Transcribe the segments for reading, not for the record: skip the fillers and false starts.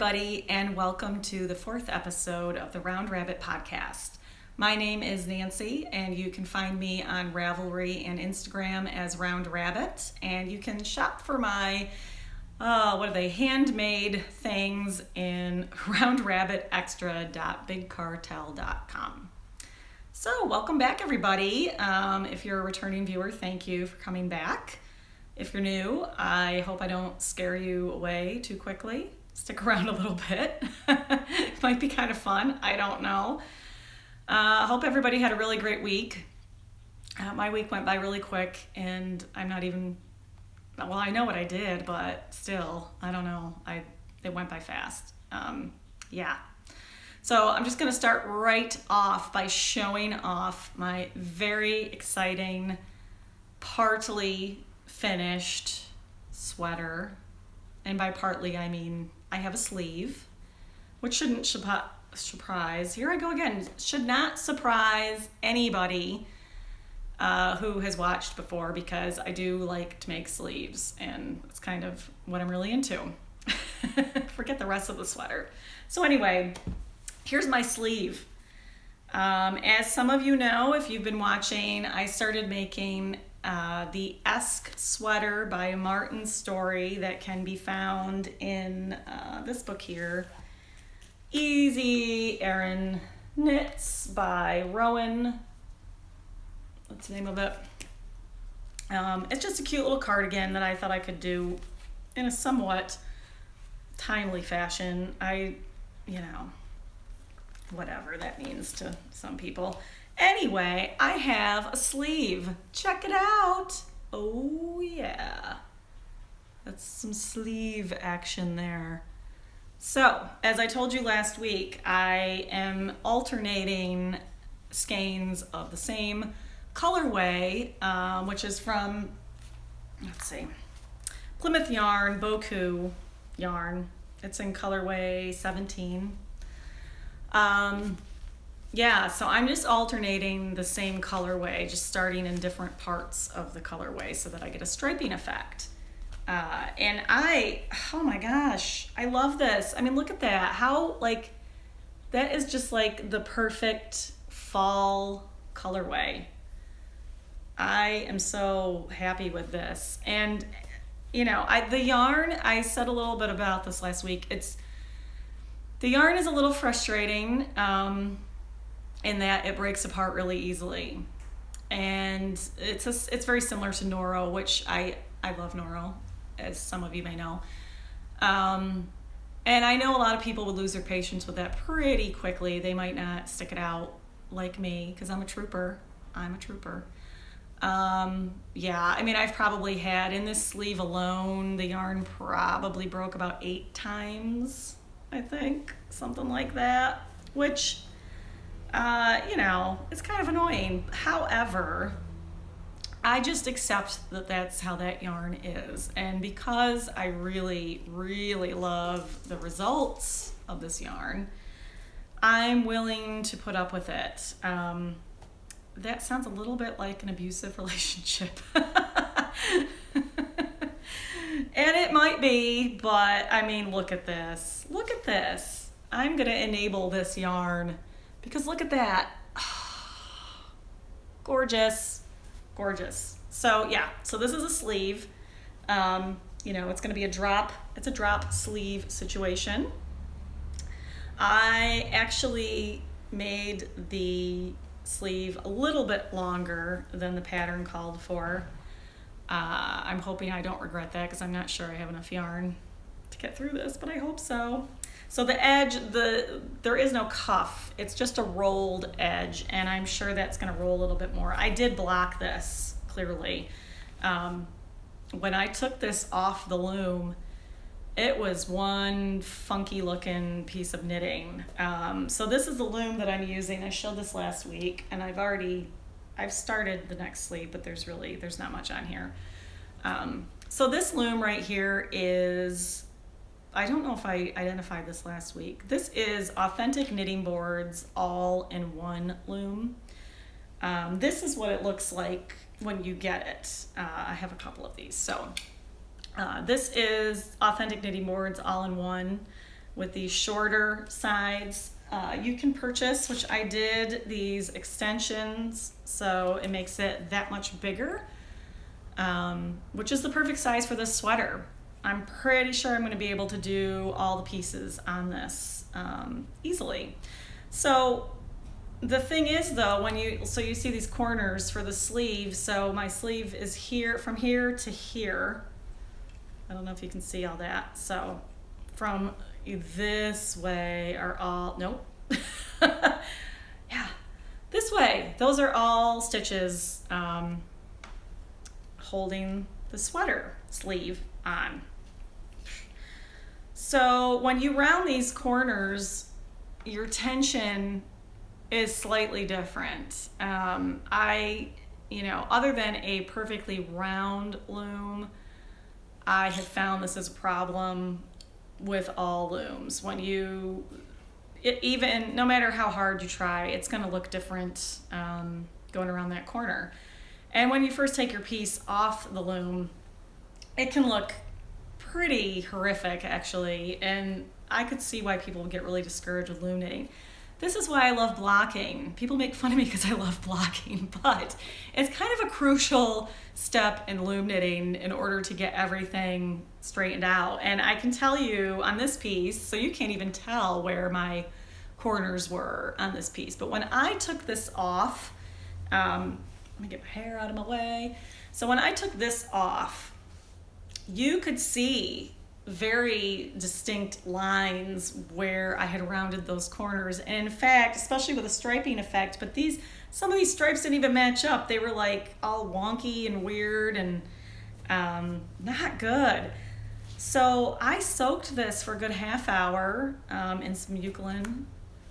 everybody, and welcome to the fourth episode of the Round Rabbit podcast. My name is Nancy, and you can find me on Ravelry and Instagram as Round Rabbit, and you can shop for my handmade things in roundrabbitextra.bigcartel.com. So welcome back, everybody. If you're a returning viewer, thank you for coming back. If you're new, I hope I don't scare you away too quickly. Stick around a little bit. It might be kind of fun. I don't know. I hope everybody had a really great week. My week went by really quick, and I'm not even... Well, I know what I did, but still, I don't know. It went by fast. So I'm just going to start right off by showing off my very exciting, partly finished sweater. And by partly, I mean I have a sleeve, which shouldn't surprise. Here I go again. Should not surprise anybody who has watched before, because I do like to make sleeves, and it's kind of what I'm really into. Forget the rest of the sweater. So anyway, here's my sleeve. As some of you know, if you've been watching, I started making the Esque sweater by Martin Story that can be found in this book here, Easy Erin Knits by Rowan. What's the name of it? It's just a cute little cardigan that I thought I could do in a somewhat timely fashion. Whatever that means to some people. Anyway, I have a sleeve. Check it out. Oh yeah. That's some sleeve action there. So, as I told you last week, I am alternating skeins of the same colorway, which is from, Plymouth Yarn, Boku yarn. It's in colorway 17. So I'm just alternating the same colorway, just starting in different parts of the colorway so that I get a striping effect. And oh my gosh, I love this. I mean, look at that. That is just like the perfect fall colorway. I am so happy with this. And, the yarn, I said a little bit about this last week. The yarn is a little frustrating in that it breaks apart really easily. And it's very similar to Noro, which I love Noro, as some of you may know. And I know a lot of people would lose their patience with that pretty quickly. They might not stick it out like me, because I'm a trooper. I've probably had, in this sleeve alone, the yarn probably broke about 8 times, I think, something like that, which, it's kind of annoying. However, I just accept that that's how that yarn is. And because I really, really love the results of this yarn, I'm willing to put up with it. That sounds a little bit like an abusive relationship. And it might be, but I mean, look at this. Look at this. I'm going to enable this yarn because look at that. Gorgeous. Gorgeous. So this is a sleeve. It's going to be it's a drop sleeve situation. I actually made the sleeve a little bit longer than the pattern called for. I'm hoping I don't regret that, because I'm not sure I have enough yarn to get through this, but I hope so. So the edge, there is no cuff. It's just a rolled edge, and I'm sure that's going to roll a little bit more. I did block this, clearly. When I took this off the loom, it was one funky looking piece of knitting. So this is the loom that I'm using. I showed this last week, and I've started the next sleeve, but there's not much on here. So this loom right here is, I don't know if I identified this last week. This is Authentic Knitting Boards all-in-one loom. This is what it looks like when you get it. I have a couple of these. So this is Authentic Knitting Boards all-in-one. with these shorter sides. You can purchase, which I did, these extensions, so it makes it that much bigger, which is the perfect size for this sweater. I'm pretty sure I'm going to be able to do all the pieces on this easily. So the thing is, though, you see these corners for the sleeve. So my sleeve is here, from here to here. I don't know if you can see all that. So from this way are all, nope. Yeah, this way. Those are all stitches holding the sweater sleeve on. So when you round these corners, your tension is slightly different. Other than a perfectly round loom, I have found this is a problem with all looms. No matter how hard you try, it's going to look different going around that corner. And when you first take your piece off the loom, it can look pretty horrific, actually. And I could see why people would get really discouraged with loom knitting. This is why I love blocking. People make fun of me because I love blocking, but it's kind of a crucial step in loom knitting in order to get everything straightened out. And I can tell you on this piece, so you can't even tell where my corners were on this piece, but when I took this off, let me get my hair out of my way. So when I took this off, you could see very distinct lines where I had rounded those corners. And in fact, especially with a striping effect, but some of these stripes didn't even match up. They were like all wonky and weird and not good. So I soaked this for a good half hour in some eucalyptus,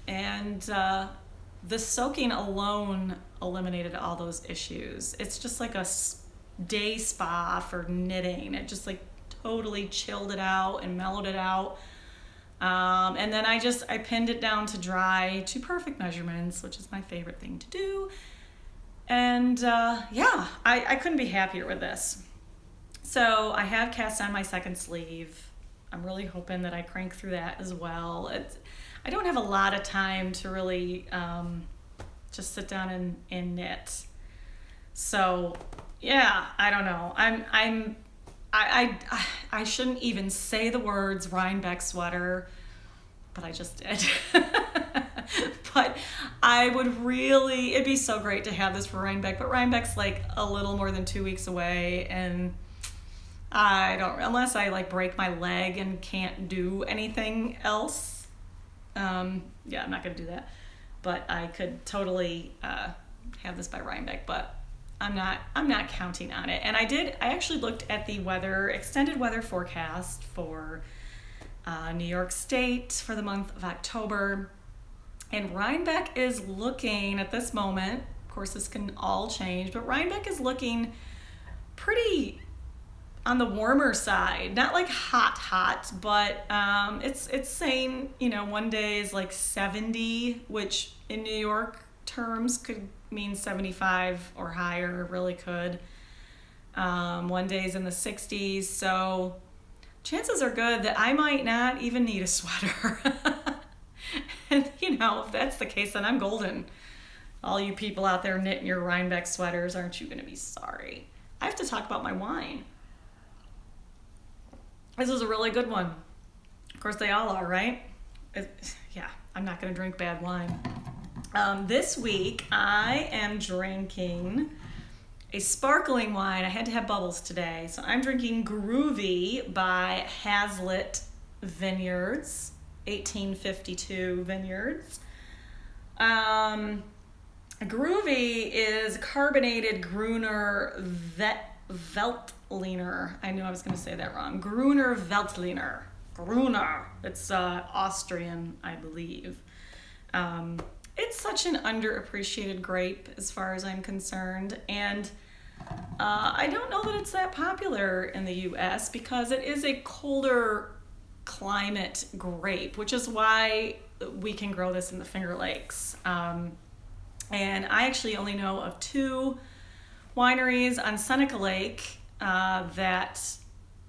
and the soaking alone eliminated all those issues. It's just like a day spa for knitting. It just like totally chilled it out and mellowed it out. And then I pinned it down to dry to perfect measurements, which is my favorite thing to do. And I couldn't be happier with this. So I have cast on my second sleeve. I'm really hoping that I crank through that as well. I don't have a lot of time to really just sit down and knit. So yeah, I don't know. I shouldn't even say the words Rhinebeck sweater, but I just did. But it'd be so great to have this for Rhinebeck, but Rhinebeck's like a little more than 2 weeks away, and unless I like break my leg and can't do anything else, I'm not gonna do that. But I could totally have this by Rhinebeck, but I'm not counting on it. And I actually looked at the extended weather forecast for New York State for the month of October. And Rhinebeck is looking at this moment, of course this can all change, but Rhinebeck is looking pretty on the warmer side. Not like hot, but it's saying, one day is like 70, which in New York terms could mean 75 or higher, really could. One day's in the 60s, so chances are good that I might not even need a sweater. And if that's the case, then I'm golden. All you people out there knitting your Rhinebeck sweaters, aren't you going to be sorry? I have to talk about my wine. This is a really good one. Of course, they all are, right? I'm not going to drink bad wine. This week, I am drinking a sparkling wine. I had to have bubbles today. So I'm drinking Groovy by Hazlitt Vineyards, 1852 Vineyards. Groovy is carbonated Gruner Veltliner. I knew I was going to say that wrong. Gruner Veltliner. Gruner. It's Austrian, I believe. It's such an underappreciated grape as far as I'm concerned, and I don't know that it's that popular in the U.S. because it is a colder climate grape, which is why we can grow this in the Finger Lakes. And I actually only know of 2 wineries on Seneca Lake that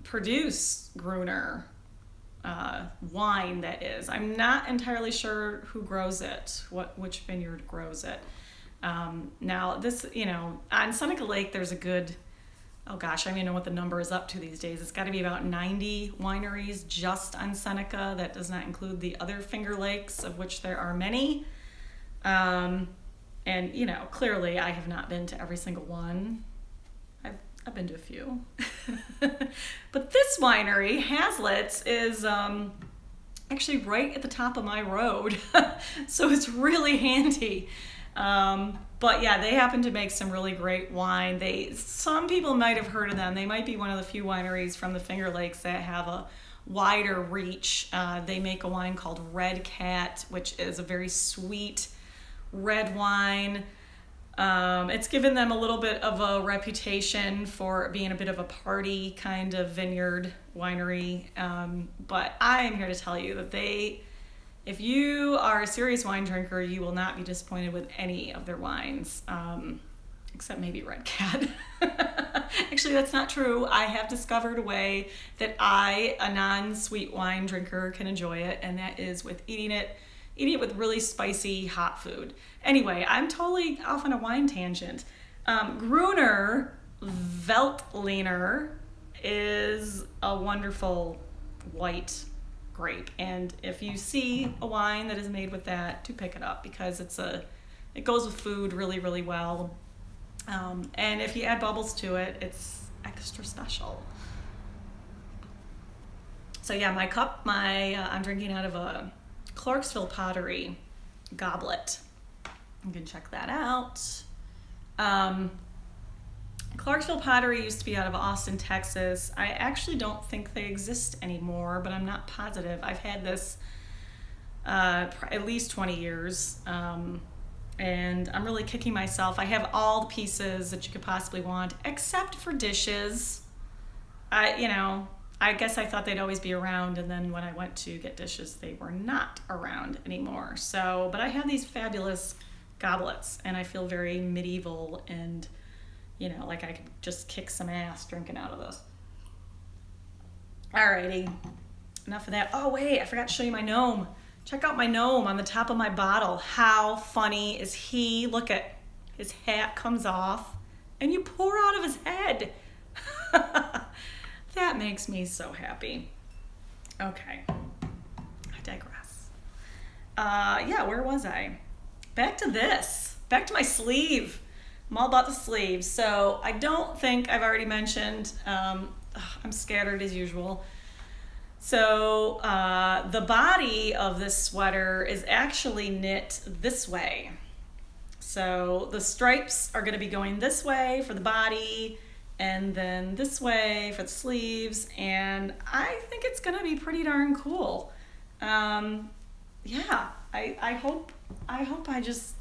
produce Gruner wine that is. I'm not entirely sure who grows it, which vineyard grows it. Now this, on Seneca Lake, there's a good, oh gosh, I don't even know what the number is up to these days. It's got to be about 90 wineries just on Seneca. That does not include the other Finger Lakes, of which there are many. And, clearly I have not been to every single one. I've been to a few. But this winery, Hazlitt's, is actually right at the top of my road. So it's really handy. But yeah, they happen to make some really great wine. Some people might have heard of them. They might be one of the few wineries from the Finger Lakes that have a wider reach. They make a wine called Red Cat, which is a very sweet red wine. It's given them a little bit of a reputation for being a bit of a party kind of vineyard winery. But I am here to tell you that if you are a serious wine drinker, you will not be disappointed with any of their wines, except maybe Red Cat. Actually, that's not true. I have discovered a way that a non-sweet wine drinker, can enjoy it, and that is with eating it with really spicy hot food. Anyway, I'm totally off on a wine tangent. Gruner Veltliner is a wonderful white grape, and if you see a wine that is made with that, do pick it up, because it goes with food really, really well. And if you add bubbles to it, it's extra special. So yeah, my cup, I'm drinking out of a Clarksville Pottery goblet. You can check that out. Clarksville Pottery used to be out of Austin, Texas. I actually don't think they exist anymore, but I'm not positive. I've had this at least 20 years, and I'm really kicking myself. I have all the pieces that you could possibly want, except for dishes. I guess I thought they'd always be around, and then when I went to get dishes, they were not around anymore. But I have these fabulous goblets, and I feel very medieval and, like I could just kick some ass drinking out of those. Alrighty, enough of that. Oh wait, I forgot to show you my gnome. Check out my gnome on the top of my bottle. How funny is he? Look at his hat comes off, and you pour out of his head. That makes me so happy. Okay, I digress. Where was I? Back to my sleeve. I'm all about the sleeves. So I don't think I've already mentioned, I'm scattered as usual. So the body of this sweater is actually knit this way. So the stripes are going to be going this way for the body, and then this way for the sleeves, and I think it's gonna be pretty darn cool. I hope I just,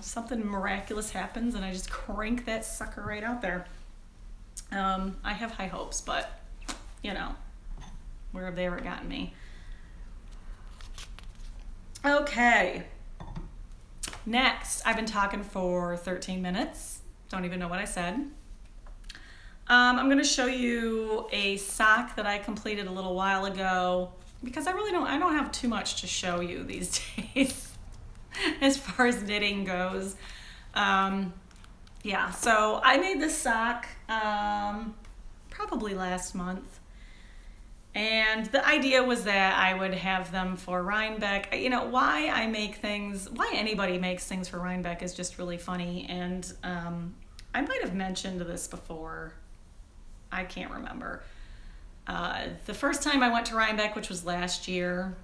something miraculous happens and I just crank that sucker right out there. I have high hopes, but where have they ever gotten me? Okay, next, I've been talking for 13 minutes. Don't even know what I said. I'm going to show you a sock that I completed a little while ago, because I don't have too much to show you these days as far as knitting goes. So I made this sock probably last month, and the idea was that I would have them for Rhinebeck. Why anybody makes things for Rhinebeck is just really funny, and I might have mentioned this before. I can't remember. The first time I went to Rhinebeck, which was last year,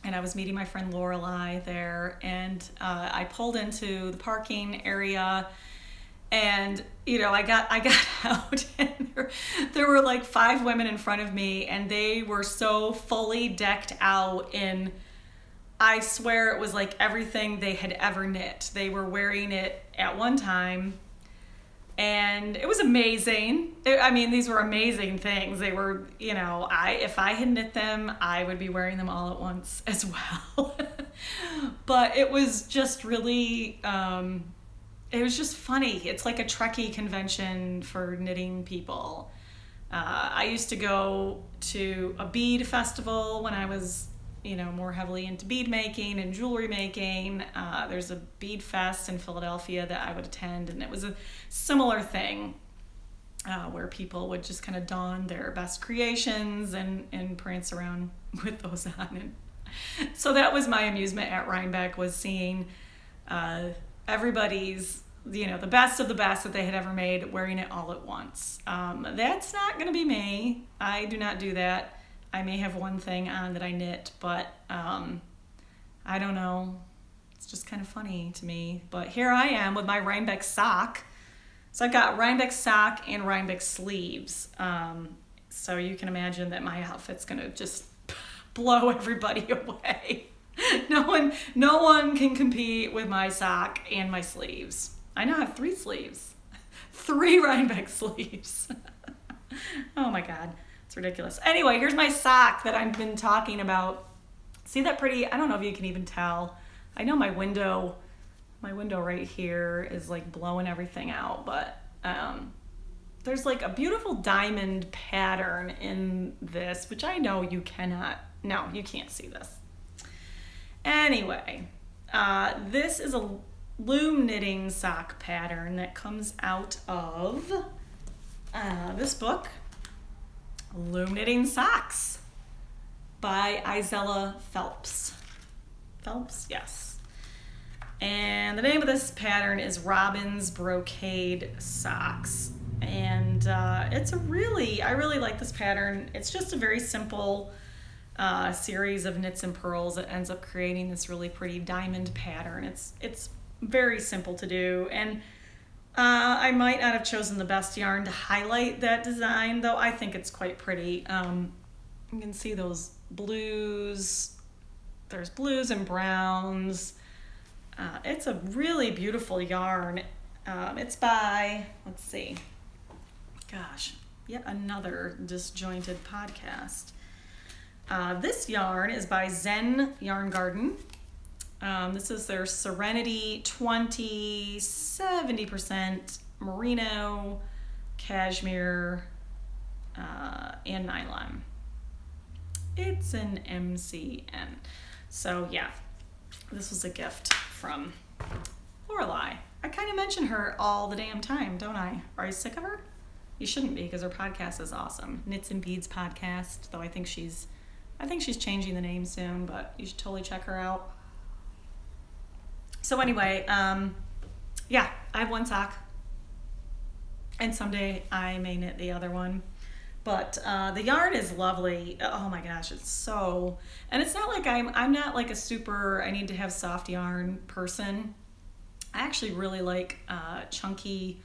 and I was meeting my friend Lorelei there, and I pulled into the parking area, and I got out, and there were like 5 women in front of me, and they were so fully decked out in, I swear it was like everything they had ever knit. They were wearing it at one time. And it was amazing. These were amazing things. They were, if I had knit them, I would be wearing them all at once as well. But it was just really, it was just funny. It's like a Trekkie convention for knitting people. I used to go to a bead festival when I was, more heavily into bead making and jewelry making. There's a bead fest in Philadelphia that I would attend, and it was a similar thing where people would just kind of don their best creations and prance around with those on. And so that was my amusement at Rhinebeck, was seeing everybody's, the best of the best that they had ever made, wearing it all at once. That's not going to be me. I do not do that. I may have one thing on that I knit, but I don't know. It's just kind of funny to me. But here I am with my Rhinebeck sock. So I've got Rhinebeck sock and Rhinebeck sleeves. So you can imagine that my outfit's going to just blow everybody away. No one can compete with my sock and my sleeves. I now have 3 sleeves. 3 Rhinebeck sleeves. Oh my God, it's ridiculous. Anyway, here's my sock that I've been talking about. See that pretty, I don't know if you can even tell. I know my window right here is like blowing everything out, but there's like a beautiful diamond pattern in this, which I know you cannot, no, you can't see this. Anyway, this is a loom knitting sock pattern that comes out of this book, Loom Knitting Socks by Isella Phelps. Phelps, yes. And the name of this pattern is Robin's Brocade Socks. And I really like this pattern. It's just a very simple series of knits and purls that ends up creating this really pretty diamond pattern. It's very simple to do, and I might not have chosen the best yarn to highlight that design, though I think it's quite pretty. You can see those blues. There's blues and browns. It's a really beautiful yarn. It's by, let's see, gosh, yet another disjointed podcast. This yarn is by Zen Yarn Garden. This is their Serenity 70% merino, cashmere, and nylon. It's an MCN. So yeah, this was a gift from Lorelei. I kind of mention her all the damn time, don't I? Are you sick of her? You shouldn't be, because her podcast is awesome. Knits and Beads podcast, though I think she's changing the name soon, but you should totally check her out. So anyway, yeah, I have one sock, and someday I may knit the other one. But the yarn is lovely. Oh my gosh, it's so, and it's not like I'm not like a super, I need to have soft yarn person. I actually really like chunky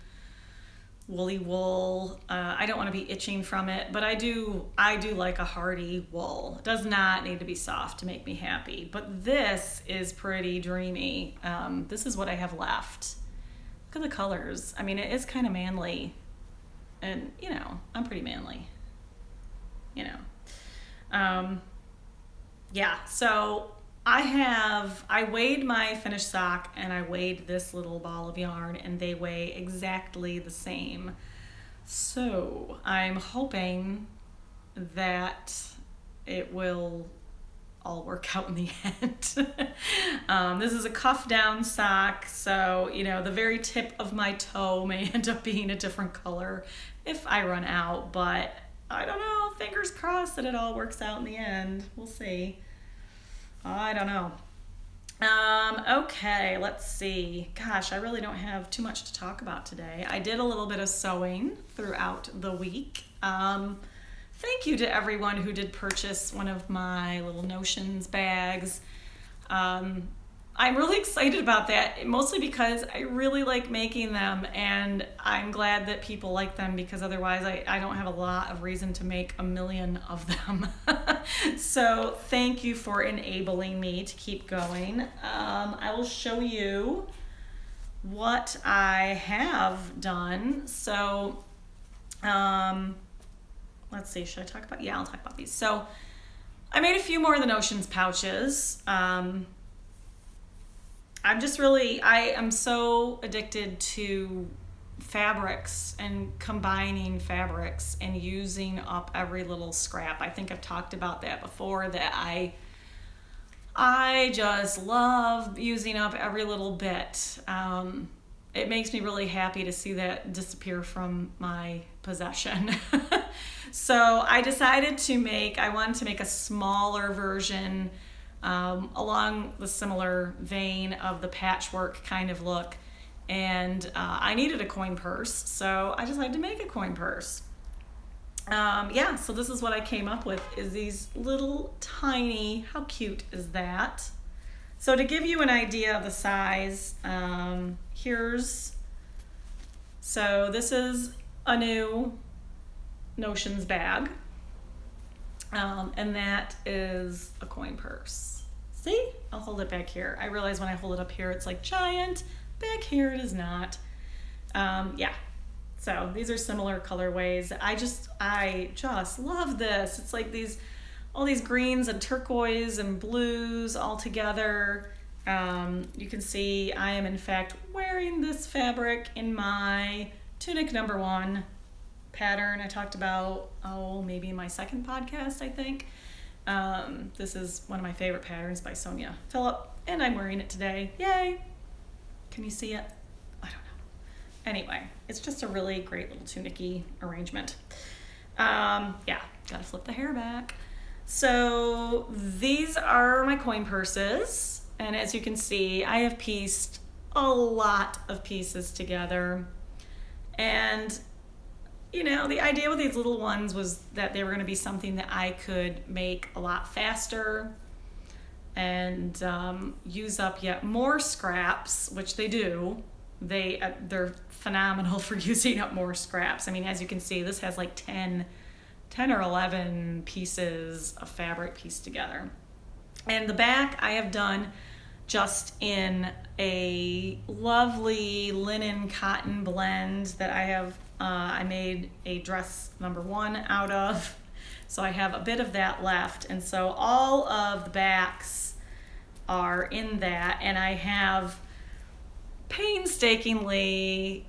woolly wool. I don't want to be itching from it, but I do like a hardy wool. It does not need to be soft to make me happy, but this is pretty dreamy. This is what I have left. Look at the colors. I mean, it is kind of manly, and I'm pretty manly, yeah, so I weighed my finished sock, and I weighed this little ball of yarn, and they weigh exactly the same. So I'm hoping that it will all work out in the end. This is a cuff down sock, so the very tip of my toe may end up being a different color if I run out, but I don't know, fingers crossed that it all works out in the end. We'll see. I don't know. Okay, let's see. Gosh, I really don't have too much to talk about today. I did a little bit of sewing throughout the week. Thank you to everyone who did purchase one of my little Notions bags. I'm really excited about that, mostly because I really like making them, and I'm glad that people like them, because otherwise I don't have a lot of reason to make a million of them. So thank you for enabling me to keep going. I will show you what I have done. So let's see, should I talk about, I'll talk about these. So I made a few more of the Notions pouches. I am so addicted to fabrics and combining fabrics and using up every little scrap. I think I've talked about that before, that I just love using up every little bit. It makes me really happy to see that disappear from my possession. So I decided I wanted to make a smaller version along the similar vein of the patchwork kind of look. And I needed a coin purse, so I decided to make a coin purse. So this is what I came up with, is these little tiny, how cute is that? So to give you an idea of the size, so this is a new Notions bag, and that is a coin purse. See? I'll hold it back here. I realize when I hold it up here, it's like giant. Back here, it is not. So these are similar colorways. I just love this. It's like all these greens and turquoise and blues all together. You can see I am in fact wearing this fabric in my tunic number 1 pattern I talked about, maybe in my second podcast, I think. This is one of my favorite patterns by Sonia Phillip, and I'm wearing it today. Yay! Can you see it? I don't know. Anyway, it's just a really great little tunic-y arrangement. Gotta flip the hair back. So these are my coin purses, and as you can see, I have pieced a lot of pieces together. And the idea with these little ones was that they were going to be something that I could make a lot faster and use up yet more scraps, which they do. They're phenomenal for using up more scraps. I mean, as you can see, this has like 10 or 11 pieces of fabric pieced together. And the back I have done just in a lovely linen cotton blend that I made a dress number 1 out of. So I have a bit of that left. And so all of the backs are in that, and I have painstakingly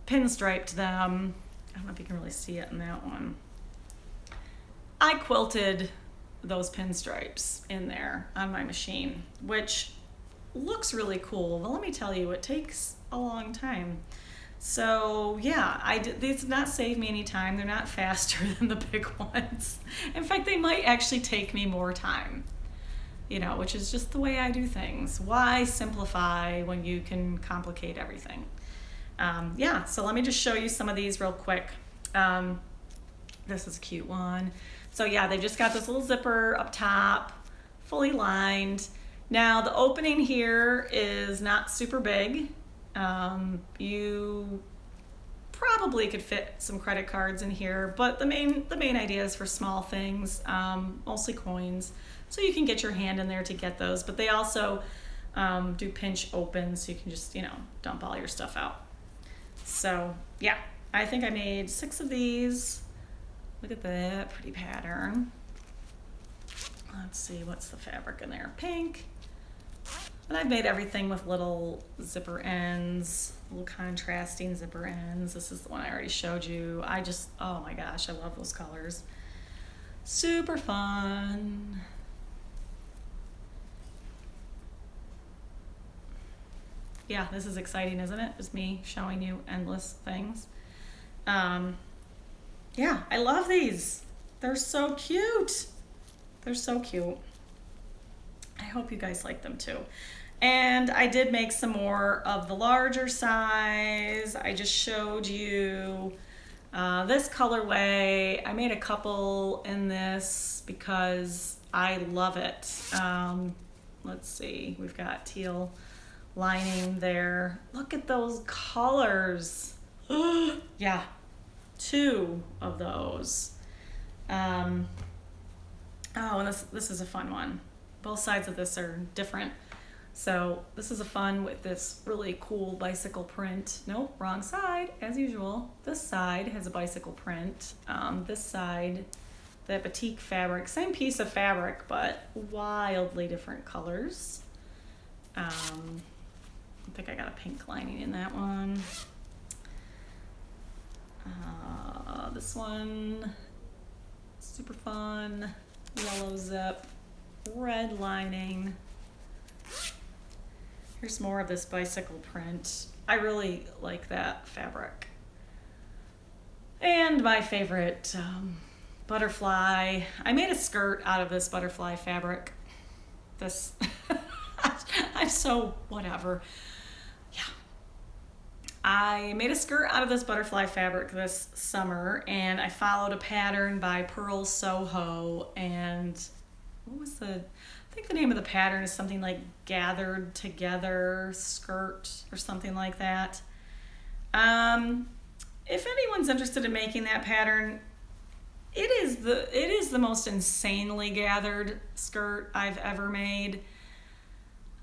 pinstriped them. I don't know if you can really see it in that one. I quilted those pinstripes in there on my machine, which looks really cool. But let me tell you, it takes a long time. So these did not save me any time. They're not faster than the big ones. In fact, they might actually take me more time, which is just the way I do things. Why simplify when you can complicate everything? So let me just show you some of these real quick. This is a cute one. So they just got this little zipper up top, fully lined. Now the opening here is not super big. You probably could fit some credit cards in here, but the main idea is for small things, mostly coins, so you can get your hand in there to get those. But they also do pinch open, so you can just dump all your stuff out. So I think I made 6 of these. Look at that pretty pattern. Let's see, what's the fabric in there? Pink. And I've made everything with little zipper ends, little contrasting zipper ends. This is the one I already showed you. Oh my gosh, I love those colors. Super fun. This is exciting, isn't it? Just me showing you endless things. I love these. They're so cute. They're so cute. I hope you guys like them too. And I did make some more of the larger size. I just showed you this colorway. I made a couple in this because I love it. Let's see, we've got teal lining there. Look at those colors. 2 of those. And this is a fun one. Both sides of this are different. So this is a fun with this really cool bicycle print. Nope, wrong side, as usual. This side has a bicycle print. This side, the batik fabric, same piece of fabric, but wildly different colors. I think I got a pink lining in that one. This one, super fun, yellow zip, red lining. Here's more of this bicycle print. I really like that fabric. And my favorite butterfly. I made a skirt out of this butterfly fabric. This, I'm so whatever. Yeah. I made a skirt out of this butterfly fabric this summer, and I followed a pattern by Pearl Soho, and what was I think the name of the pattern is something like Gathered Together Skirt or something like that. If anyone's interested in making that pattern, it is the most insanely gathered skirt I've ever made.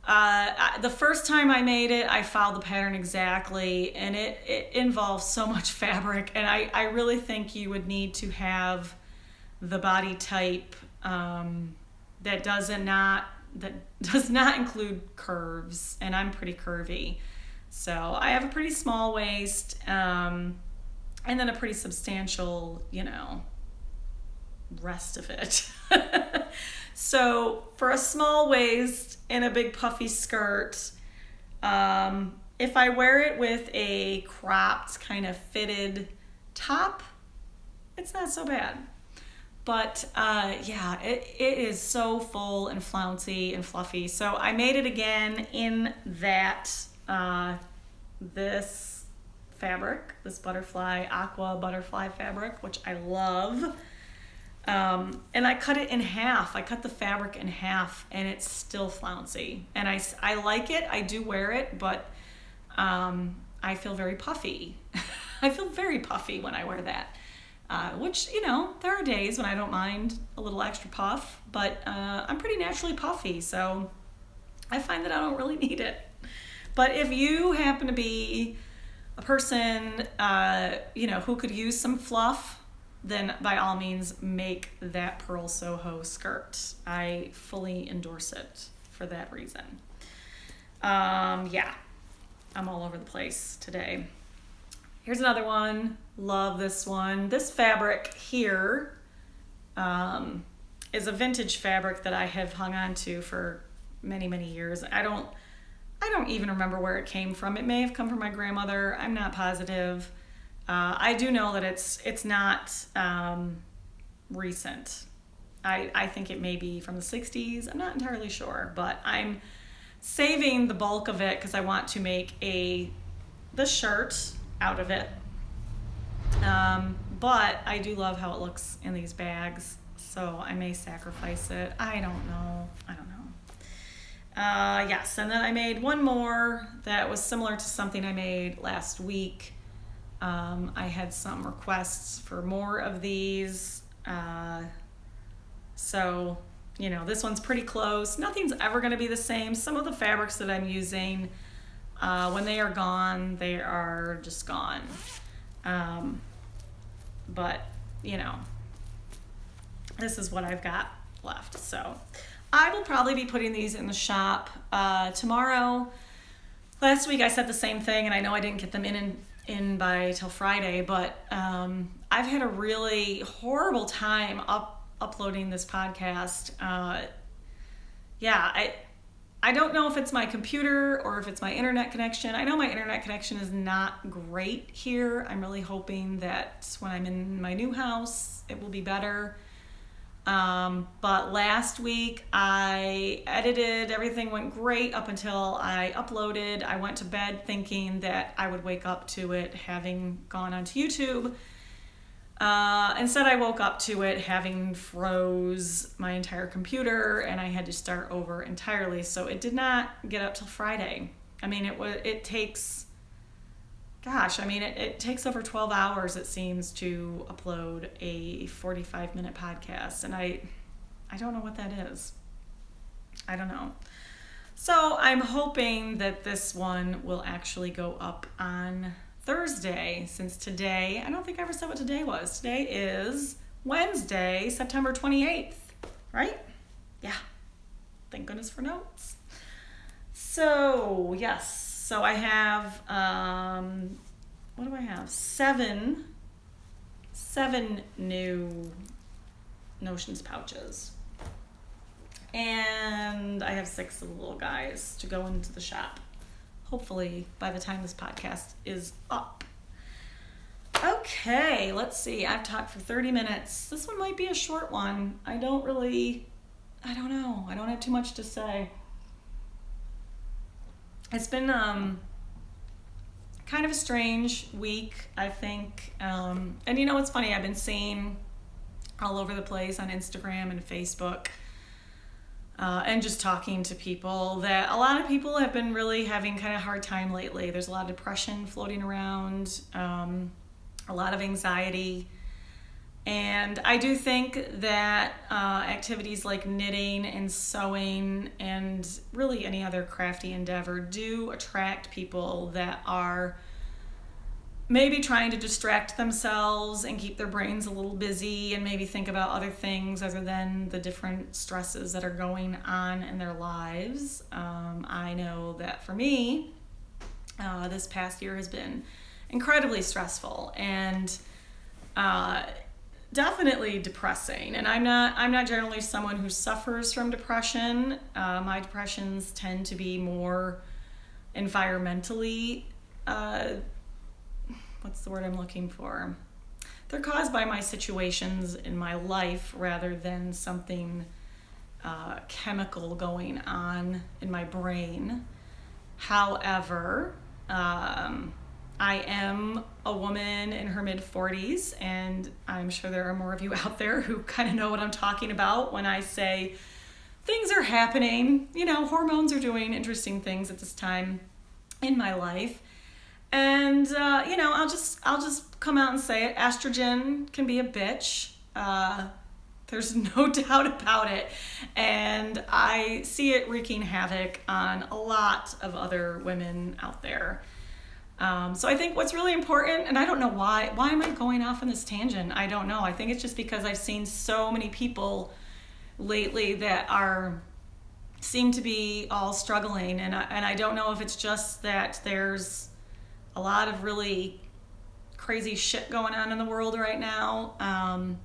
The first time I made it, I followed the pattern exactly, and it involves so much fabric, and I really think you would need to have the body type that does not include curves, and I'm pretty curvy. So I have a pretty small waist, and then a pretty substantial, rest of it. So for a small waist and a big puffy skirt, if I wear it with a cropped kind of fitted top, it's not so bad. But yeah, it is so full and flouncy and fluffy. So I made it again in that this fabric, this aqua butterfly fabric, which I love. And I cut it in half. I cut the fabric in half, and it's still flouncy. And I like it. I do wear it, but I feel very puffy. I feel very puffy when I wear that. Which, there are days when I don't mind a little extra puff, but I'm pretty naturally puffy, so I find that I don't really need it. But if you happen to be a person, who could use some fluff, then by all means make that Pearl Soho skirt. I fully endorse it for that reason. Yeah, I'm all over the place today. Here's another one. Love this one. This fabric here is a vintage fabric that I have hung on to for many, many years. I don't even remember where it came from. It may have come from my grandmother. I'm not positive. I do know that it's not recent. I think it may be from the 60s. I'm not entirely sure, but I'm saving the bulk of it because I want to make the shirt out of it. But I do love how it looks in these bags, so I may sacrifice it. I don't know. Yes, and then I made one more that was similar to something I made last week. I had some requests for more of these. So, this one's pretty close. Nothing's ever going to be the same. Some of the fabrics that I'm using, when they are gone, they are just gone. But, this is what I've got left. So I will probably be putting these in the shop tomorrow. Last week I said the same thing, and I know I didn't get them in by till Friday, but I've had a really horrible time uploading this podcast. I don't know if it's my computer or if it's my internet connection. I know my internet connection is not great here. I'm really hoping that when I'm in my new house, it will be better. But last week I edited, everything went great up until I uploaded. I went to bed thinking that I would wake up to it having gone onto YouTube. Instead I woke up to it having froze my entire computer, and I had to start over entirely. So it did not get up till Friday. I mean, it takes over 12 hours, it seems, to upload a 45-minute podcast, and I don't know what that is. I don't know. So I'm hoping that this one will actually go up on Thursday, since today, I don't think I ever said what today was. Today is Wednesday, September 28th, right? Yeah. Thank goodness for notes. So, yes. So I have, what do I have? 7 7 new Notions pouches. And I have 6 of the little guys to go into the shop. Hopefully by the time this podcast is up. Okay, let's see. I've talked for 30 minutes. This one might be a short one. I don't know. I don't have too much to say. It's been kind of a strange week, I think. And you know what's funny? I've been seeing all over the place on Instagram and Facebook and just talking to people that a lot of people have been really having kind of a hard time lately. There's a lot of depression floating around, a lot of anxiety. And I do think that activities like knitting and sewing and really any other crafty endeavor do attract people that are maybe trying to distract themselves and keep their brains a little busy and maybe think about other things other than the different stresses that are going on in their lives. I know that for me, this past year has been incredibly stressful and definitely depressing. And I'm not generally someone who suffers from depression. My depressions tend to be more environmentally, what's the word I'm looking for? They're caused by my situations in my life rather than something chemical going on in my brain. However, I am a woman in her mid-40s, and I'm sure there are more of you out there who kind of know what I'm talking about when I say things are happening. You know, hormones are doing interesting things at this time in my life. And, you know, I'll just come out and say it. Estrogen can be a bitch. There's no doubt about it. And I see it wreaking havoc on a lot of other women out there. So I think what's really important, and I don't know why am I going off on this tangent? I don't know. I think it's just because I've seen so many people lately that seem to be all struggling. And I don't know if it's just that there's a lot of really crazy shit going on in the world right now. I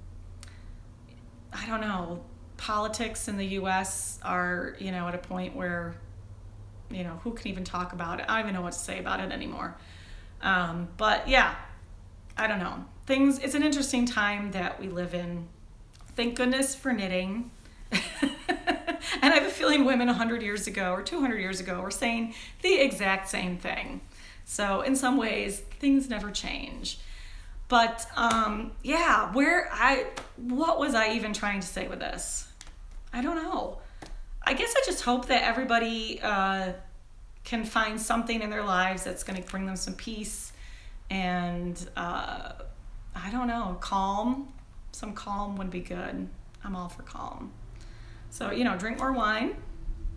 don't know. Politics in the U.S. are, you know, at a point where, you know, who can even talk about it? I don't even know what to say about it anymore. But yeah, I don't know. It's an interesting time that we live in. Thank goodness for knitting. And I have a feeling women 100 years ago or 200 years ago were saying the exact same thing. So in some ways, things never change. But yeah, what was I even trying to say with this? I don't know. I guess I just hope that everybody can find something in their lives that's going to bring them some peace and, I don't know, calm. Some calm would be good. I'm all for calm. So, you know, drink more wine.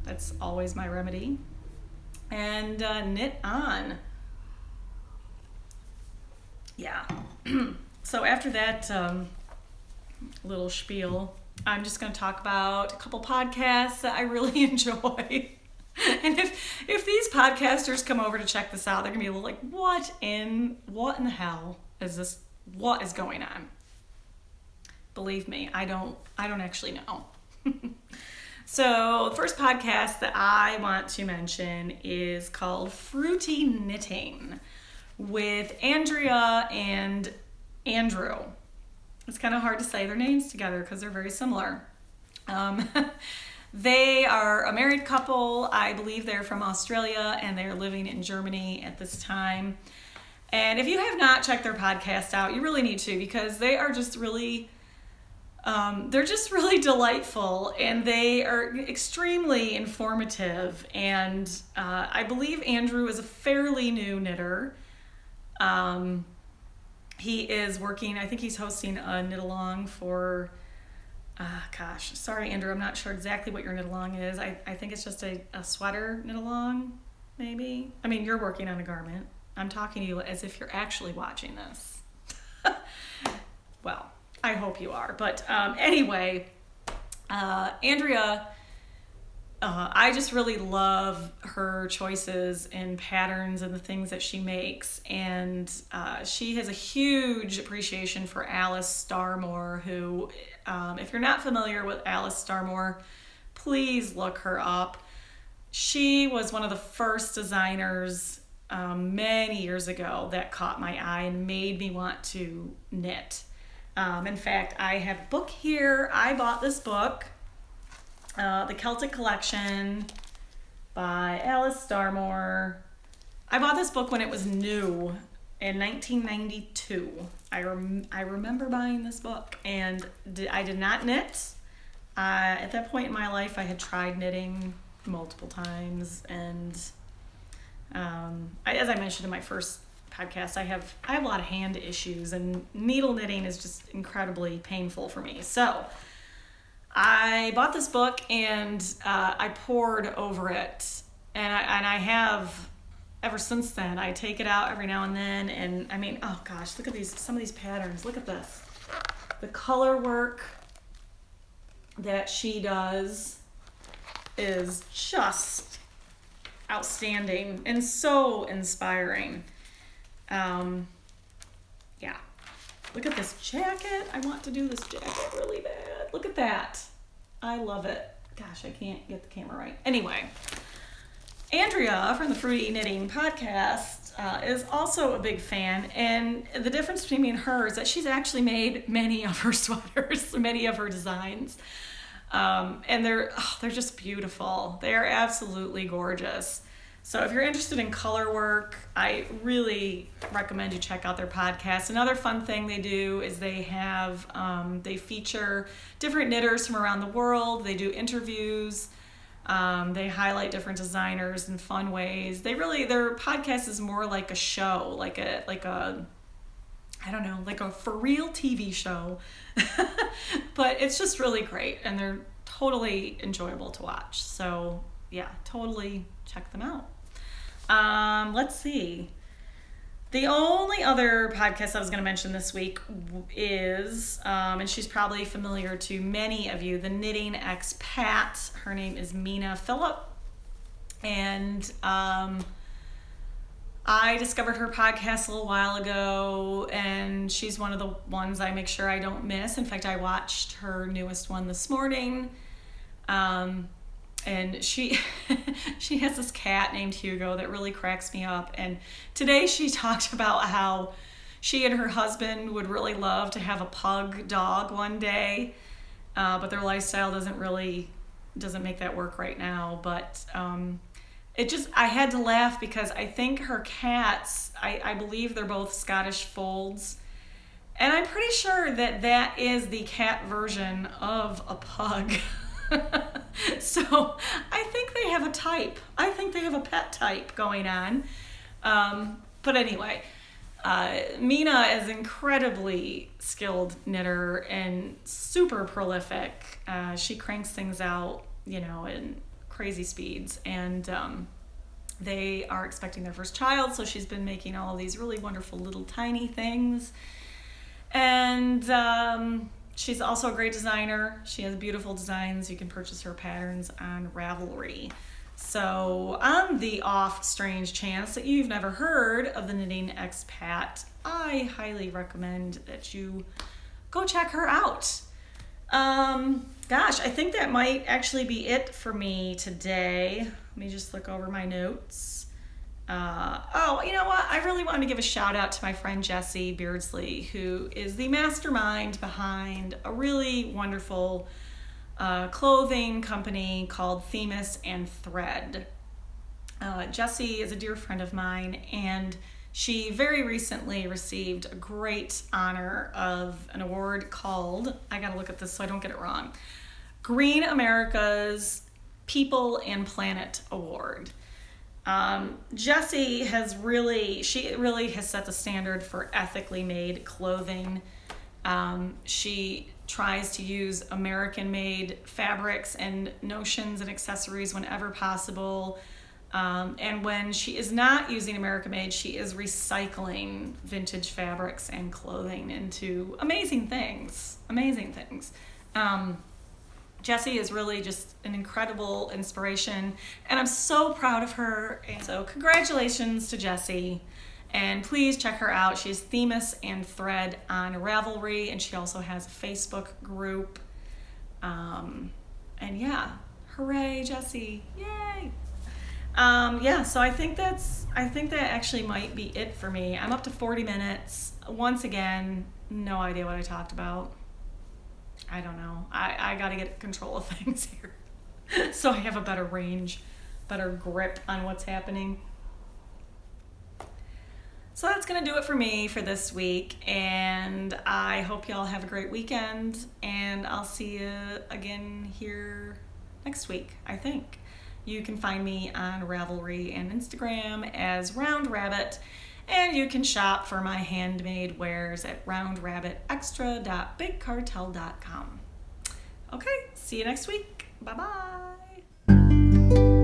That's always my remedy. And knit on. Yeah. So after that little spiel, I'm just going to talk about a couple podcasts that I really enjoy. And if these podcasters come over to check this out, they're going to be a little like, what in the hell is this? What is going on? Believe me, I don't actually know. So the first podcast that I want to mention is called Fruity Knitting with Andrea and Andrew. It's kind of hard to say their names together because they're very similar. They are a married couple. I believe they're from Australia and they're living in Germany at this time. And if you have not checked their podcast out, you really need to, because they are just really, they're just really delightful, and they are extremely informative. And I believe Andrew is a fairly new knitter. He is working, I think he's hosting a knit along for, sorry, Andrew, I'm not sure exactly what your knit along is. I think it's just a sweater knit along, maybe. I mean, you're working on a garment. I'm talking to you as if you're actually watching this. Well, I hope you are. But anyway, Andrea I just really love her choices in patterns and the things that she makes. And she has a huge appreciation for Alice Starmore, who, if you're not familiar with Alice Starmore, please look her up. She was one of the first designers many years ago that caught my eye and made me want to knit. In fact, I have a book here. I bought this book, The Celtic Collection by Alice Starmore. I bought this book when it was new in 1992. I remember buying this book, and I did not knit. At that point in my life, I had tried knitting multiple times, and as I mentioned in my first podcast, I have a lot of hand issues, and needle knitting is just incredibly painful for me. So I bought this book, and I pored over it, and I have ever since then. I take it out every now and then, and I mean, oh gosh, look at some of these patterns. Look at this. The color work that she does is just outstanding and so inspiring. Yeah. Look at this jacket. I want to do this jacket really bad. Look at that. I love it. Gosh, I can't get the camera right. Anyway, Andrea from the Fruity Knitting Podcast is also a big fan, and the difference between me and her is that she's actually made many of her sweaters, many of her designs, and they're just beautiful. They are absolutely gorgeous. So if you're interested in color work, I really recommend you check out their podcast. Another fun thing they do is they feature different knitters from around the world. They do interviews. They highlight different designers in fun ways. Their podcast is more like a show, like a for real TV show. But it's just really great, and they're totally enjoyable to watch. So yeah, totally check them out. Let's see. The only other podcast I was going to mention this week is, and she's probably familiar to many of you, the Knitting Expat. Her name is Mina Phillip. And I discovered her podcast a little while ago, and she's one of the ones I make sure I don't miss. In fact, I watched her newest one this morning. And she has this cat named Hugo that really cracks me up. And today she talked about how she and her husband would really love to have a pug dog one day, but their lifestyle doesn't make that work right now. But I had to laugh because I think her cats, I believe they're both Scottish Folds, and I'm pretty sure that is the cat version of a pug. So I think they have a type. I think they have a pet type going on. But anyway, Mina is an incredibly skilled knitter and super prolific. She cranks things out, in crazy speeds. And they are expecting their first child, so she's been making all of these really wonderful little tiny things. And she's also a great designer. She has beautiful designs. You can purchase her patterns on Ravelry. So on the off strange chance that you've never heard of the Knitting Expat, I highly recommend that you go check her out. Gosh, I think that might actually be it for me today. Let me just look over my notes. You know what? I really want to give a shout out to my friend Jessie Beardsley, who is the mastermind behind a really wonderful clothing company called Themis and Thread. Jessie is a dear friend of mine, and she very recently received a great honor of an award called, I gotta look at this so I don't get it wrong, Green America's People and Planet Award. Jessie really has set the standard for ethically made clothing. She tries to use American-made fabrics and notions and accessories whenever possible. And when she is not using American-made, she is recycling vintage fabrics and clothing into amazing things. Jessie is really just an incredible inspiration, and I'm so proud of her. And so congratulations to Jessie, and please check her out. She's Themis and Thread on Ravelry, and she also has a Facebook group. And yeah, hooray, Jessie, yay! Yeah, so I think that actually might be it for me. I'm up to 40 minutes. Once again, no idea what I talked about. I don't know. I got to get control of things here so I have a better range, better grip on what's happening. So that's going to do it for me for this week, and I hope y'all have a great weekend, and I'll see you again here next week, I think. You can find me on Ravelry and Instagram as Round Rabbit, and you can shop for my handmade wares at roundrabbitextra.bigcartel.com. Okay, see you next week. Bye-bye.